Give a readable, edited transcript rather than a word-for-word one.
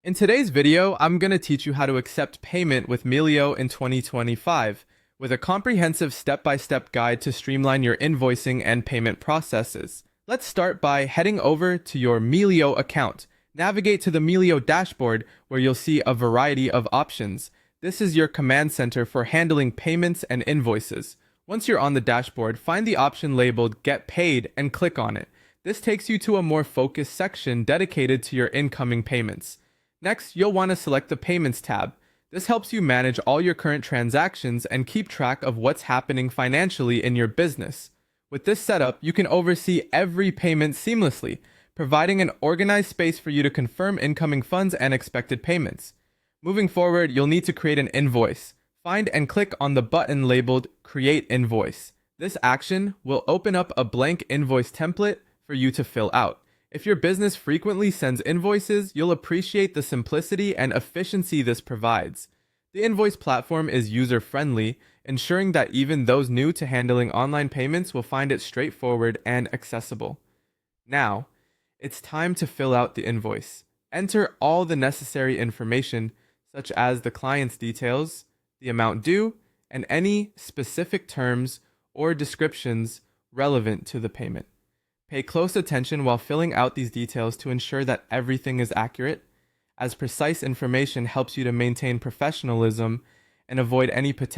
In today's video, I'm going to teach you how to accept payment with Melio in 2025, with a comprehensive step-by-step guide to streamline your invoicing and payment processes. Let's start by heading over to your Melio account. Navigate to the Melio dashboard where you'll see a variety of options. This is your command center for handling payments and invoices. Once you're on the dashboard, find the option labeled Get Paid and click on it. This takes you to a more focused section dedicated to your incoming payments. Next, you'll want to select the Payments tab. This helps you manage all your current transactions and keep track of what's happening financially in your business. With this setup, you can oversee every payment seamlessly, providing an organized space for you to confirm incoming funds and expected payments. Moving forward, you'll need to create an invoice. Find and click on the button labeled Create Invoice. This action will open up a blank invoice template for you to fill out. If your business frequently sends invoices, you'll appreciate the simplicity and efficiency this provides. The invoice platform is user-friendly, ensuring that even those new to handling online payments will find it straightforward and accessible. Now, it's time to fill out the invoice. Enter all the necessary information, such as the client's details, the amount due, and any specific terms or descriptions relevant to the payment. Pay close attention while filling out these details to ensure that everything is accurate, as precise information helps you to maintain professionalism and avoid any potential